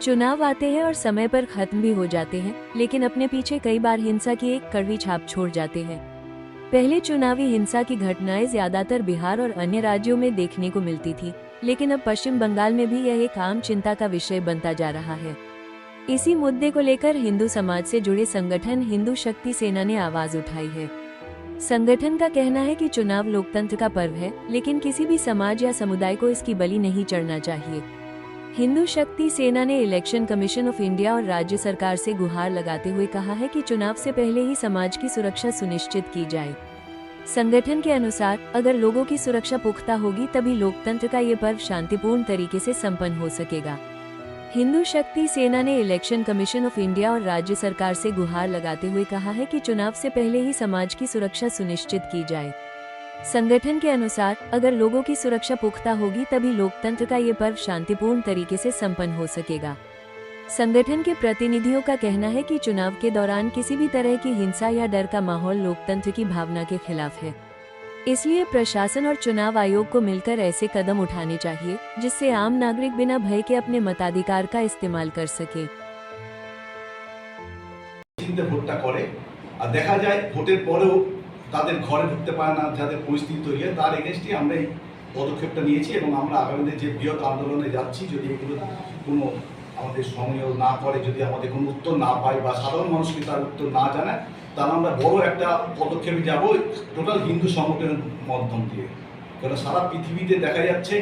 चुनाव आते हैं और समय पर खत्म भी हो जाते हैं, लेकिन अपने पीछे कई बार हिंसा की एक कड़वी छाप छोड़ जाते हैं। पहले चुनावी हिंसा की घटनाएं ज्यादातर बिहार और अन्य राज्यों में देखने को मिलती थी, लेकिन अब पश्चिम बंगाल में भी यह एक आम चिंता का विषय बनता जा रहा है। इसी मुद्दे को लेकर हिंदू समाज से जुड़े संगठन हिंदू शक्ति सेना ने आवाज उठाई है। संगठन का कहना है कि चुनाव लोकतंत्र का पर्व है, लेकिन किसी भी समाज या समुदाय को इसकी बलि नहीं चढ़ना चाहिए। हिंदू शक्ति सेना ने इलेक्शन कमीशन ऑफ इंडिया और राज्य सरकार से गुहार लगाते हुए कहा है कि चुनाव से पहले ही समाज की सुरक्षा सुनिश्चित की जाए। संगठन के अनुसार अगर लोगों की सुरक्षा पुख्ता होगी तभी लोकतंत्र का ये पर्व शांतिपूर्ण तरीके से संपन्न हो सकेगा। हिंदू शक्ति सेना ने इलेक्शन कमीशन ऑफ इंडिया और राज्य सरकार से गुहार लगाते हुए कहा है कि चुनाव से पहले ही समाज की सुरक्षा सुनिश्चित की जाए। संगठन के अनुसार अगर लोगों की सुरक्षा पुख्ता होगी तभी लोकतंत्र का ये पर्व शांतिपूर्ण तरीके से संपन्न हो सकेगा। संगठन के प्रतिनिधियों का कहना है कि चुनाव के दौरान किसी भी तरह की हिंसा या डर का माहौल लोकतंत्र की भावना के खिलाफ है। इसलिए प्रशासन और चुनाव आयोग को मिलकर ऐसे कदम उठाने चाहिए जिससे आम नागरिक बिना भय के अपने मताधिकार का इस्तेमाल कर सके। ভোটটা করে আর দেখা যায় ভোটের পরেও তাদের ঘরে ঢুকতে পারে না, যাদের পরিস্থিতি তৈরি হয় তার এগেইনস্টে আমরা এই পদক্ষেপটা নিয়েছি এবং আমরা আগামী যে বৃহৎ আন্দোলনে যাচ্ছি। যদি এগুলো কোনো আমাদের সময় না করে, যদি আমাদের কোনো উত্তর না পাই বা সাধারণ মানুষকে তার উত্তর না জানায়, তাহলে আমরা বড় একটা পদক্ষেপে যাব টোটাল হিন্দু সংগঠনের মাধ্যম দিয়ে। কারণ সারা পৃথিবীতে দেখা যাচ্ছে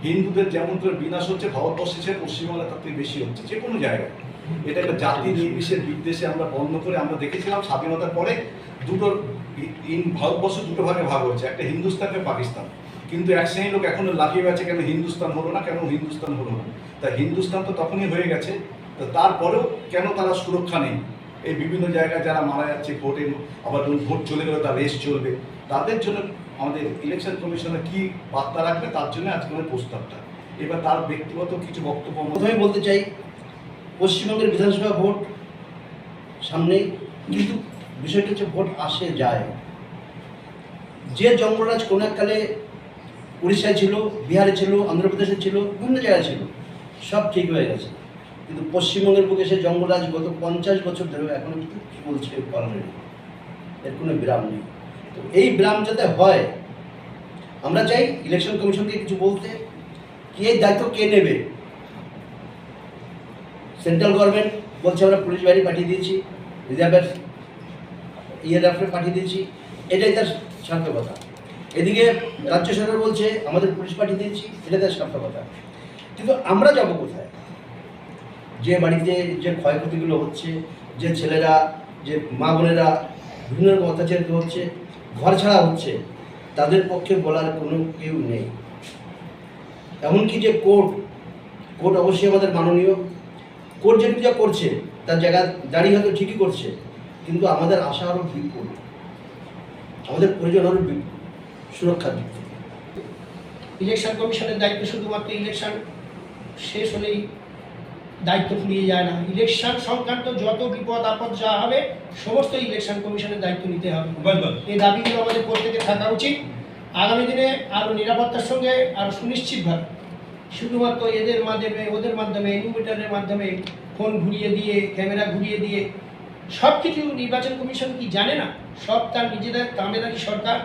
হিন্দুদের যেমন করে বিনাশ হচ্ছে, ভারতবর্ষে পশ্চিমবাংলা তার থেকে বেশি হচ্ছে যে কোনো জায়গায়। এটা একটা জাতি নির্বিশেষের বিদ্বেষে আমরা বন্ধ করে আমরা দেখেছিলাম স্বাধীনতার পরে দুটো ভারতবর্ষ দুটো ভাগে ভাগ হয়েছে, একটা হিন্দুস্তান এবং পাকিস্তান। কিন্তু এক শ্রেণীর লোক এখনো লাফিয়ে গেছে কেন হিন্দুস্তান হলো না, কেন হিন্দুস্তান হলো না। তা হিন্দুস্তান তো তখনই হয়ে গেছে, তো তারপরেও কেন তারা সুরক্ষা নেই? এই বিভিন্ন জায়গায় যারা মারা যাচ্ছে ভোটে, আবার যখন ভোট চলে গেলে তার রেস চলবে, তাদের জন্য আমাদের ইলেকশন কমিশনের কি বার্তা রাখবে তার জন্য আজকের প্রস্তাবটা। এবার তার ব্যক্তিগত কিছু বক্তব্য প্রথমে বলতে চাই, পশ্চিমবঙ্গের বিধানসভা ভোট সামনে, কিন্তু বিষয়টা হচ্ছে ভোট আসে যায়। যে জঙ্গলরাজ কোনো এককালে উড়িষ্যায় ছিল, বিহারে ছিল, অন্ধ্রপ্রদেশে ছিল, বিভিন্ন জায়গায় ছিল, সব ঠিক হয়ে গেছে। কিন্তু পশ্চিমবঙ্গের বুকে সে জঙ্গলরাজ গত 50 বছর ধরে এখনো কিন্তু চলছে, পালনে এর কোনো বিরাম নেই। তো এই বিরাম যাতে হয়, আমরা চাই ইলেকশন কমিশনকে কিছু বলতে, কে দায়িত্ব কে নেবে। সেন্ট্রাল গভর্নমেন্ট বলছে আমরা পুলিশ বাহিনী পাঠিয়ে দিয়েছি, রিজার্ভের রাফে পাঠিয়ে দিয়েছি, এটাই তার সার্থকতা। এদিকে রাজ্য সরকার বলছে আমাদের পুলিশ পাঠিয়ে দিয়েছি, এটা তার সার্থকতা। কিন্তু আমরা যাব কোথায়? যে বাড়িতে যে ক্ষয়ক্ষতিগুলো হচ্ছে, যে ছেলেরা, যে মা বোনেরা বিভিন্ন রকম অত্যাচারিত হচ্ছে, ঘর ছাড়া হচ্ছে, তাদের পক্ষে বলার কোনো কেউ নেই। এমনকি যে কোর্ট অবশ্যই আমাদের মাননীয়, কোর্ট যেটুকু যা করছে তার জায়গা দাঁড়িয়ে হয়তো ঠিকই করছে, কিন্তু আমাদের আশা আরও বিপুল, আমাদের প্রয়োজন আরও বিপুল সুরক্ষার দিক থেকে। ইলেকশন কমিশনের দায়িত্ব শুধুমাত্র ইলেকশন শেষ হলেই দায়িত্ব ফুরিয়ে যায় না। ইলেকশন সংক্রান্ত যত বিপদ আপদ যা হবে সমস্ত ইলেকশন কমিশনের দায়িত্ব নিতে হবে। এই দাবিগুলো আমাদের প্রত্যেকের থাকা উচিত। আগামী দিনে আরও নিরাপত্তার সঙ্গে আরও সুনিশ্চিতভাবে শুধুমাত্র এদের মাধ্যমে, ওদের মাধ্যমে, ইনভিটারের মাধ্যমে, ফোন ঘুরিয়ে দিয়ে, ক্যামেরা ঘুরিয়ে দিয়ে সব কিছু নির্বাচন কমিশন কি জানে না? সব তার নিজেদের তামেদারি সরকার,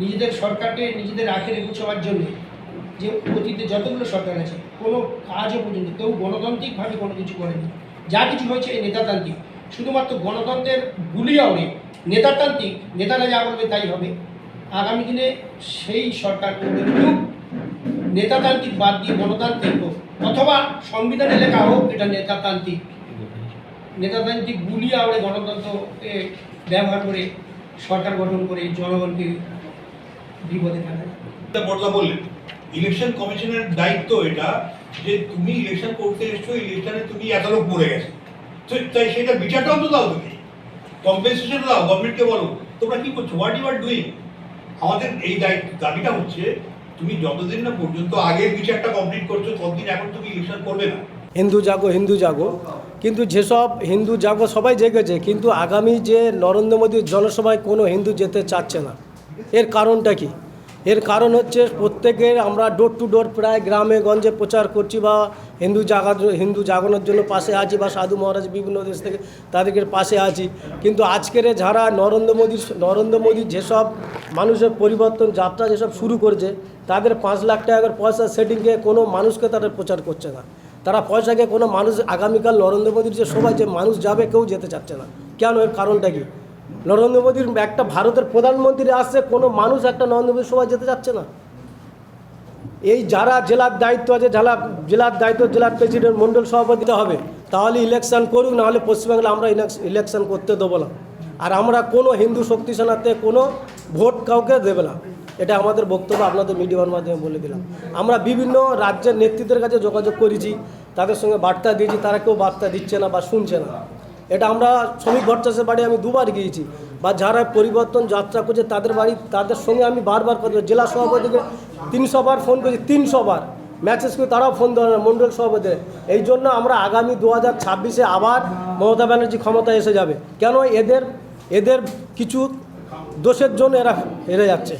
নিজেদের সরকারকে নিজেদের আখেরে গুছোবার জন্য যে অতীতে যতগুলো সরকার আছে কোনো কাজও পর্যন্ত কেউ গণতান্ত্রিকভাবে কোনো কিছু করেনি। যা কিছু হয়েছে এই নেতাতান্ত্রিক, শুধুমাত্র গণতন্ত্রের গুলি আওড়ে নেতাতান্ত্রিক, নেতারা যা বলবে তাই হবে। আগামী দিনে সেই সরকার নেতাতান্ত্রিক বাদ দিয়ে গণতান্ত্রিক হোক, অথবা সংবিধানে লেখা হোক এটা নেতাতান্ত্রিক গুলি আওড়ে গণতন্ত্রকে ব্যবহার করে সরকার গঠন করে জনগণকে বিপদে ফেলায়। বড়দা বললেন ইলেকশন কমিশনের দায়িত্ব এটা যে তুমি ইলেকশন করতে এসছো, ইলেকশনে তুমি এত লোক মরে গেছে, তাই সেটা বিচারটাও তো দাও, তুমি কম্পেনসেশন দাও, গভর্নমেন্টকে বলো তোমরা কি করছো, হোয়াট ইউ আর ডুইং। আমাদের এই দাবিটা হচ্ছে তুমি যতদিন না পর্যন্ত আগের বিচারটা কমপ্লিট করছো ততদিন এখন তুমি ইলেকশন করবে না। হিন্দু জাগো, কিন্তু যেসব হিন্দু জাগো সবাই জেগেছে, কিন্তু আগামী যে নরেন্দ্র মোদীর জনসভায় কোনো হিন্দু যেতে চাচ্ছে না। এর কারণটা কি? এর কারণ হচ্ছে প্রত্যেকের আমরা ডোর টু ডোর প্রায় গ্রামে গঞ্জে প্রচার করছি বা হিন্দু জাগরণের জন্য পাশে আছি বা সাধু মহারাজ বিভিন্ন দেশ থেকে তাদেরকে পাশে আছি, কিন্তু আজকের যারা নরেন্দ্র মোদীর যেসব মানুষের পরিবর্তন যাত্রা যেসব শুরু করেছে তাদের 5 লাখ টাকা করে পয়সা সেটিংকে কোনো মানুষকে তাদের প্রচার করছে না। তারা পয়সাকে কোনো মানুষ আগামীকাল নরেন্দ্র মোদীর যে সবাই যে মানুষ যাবে কেউ যেতে চাচ্ছে না। কেন? এর কারণটা কি? নরেন্দ্র মোদীর একটা ভারতের প্রধানমন্ত্রী আসছে, কোনো মানুষ একটা নরেন্দ্র মোদীর সবাই যেতে চাচ্ছে না। এই যারা জেলার দায়িত্ব আছে, জেলার দায়িত্ব জেলার প্রেসিডেন্ট মণ্ডল সভাপতি দিতে হবে, তাহলে ইলেকশন করুক, নাহলে পশ্চিমবাংলা আমরা ইলেকশন করতে দেবো না। আর আমরা কোনো হিন্দু শক্তি সেনাতে কোনো ভোট কাউকে দেবে না, এটা আমাদের বক্তব্য আপনাদের মিডিয়ার মাধ্যমে বলে দিলাম। আমরা বিভিন্ন রাজ্যের নেতৃত্বের কাছে যোগাযোগ করেছি, তাদের সঙ্গে বার্তা দিয়েছি, তারা কেউ বার্তা দিচ্ছে না বা শুনছে না। এটা আমরা শ্রমিক ভট্টাচার্যের বাড়ি আমি 2 বার গিয়েছি, বা যারা পরিবর্তন যাত্রা করছে তাদের সঙ্গে আমি বারবার কথা, জেলা সভাপতিকে 300 বার ফোন করেছি, 300 বার মেসেজ করে, তারাও ফোন ধরে না, মণ্ডল সভাপতি। এই জন্য আমরা আগামী 2026-এ আবার মমতা ব্যানার্জি ক্ষমতায় এসে যাবে। কেন? এদের কিছু দোষের জন্য এরা হেরে যাচ্ছে।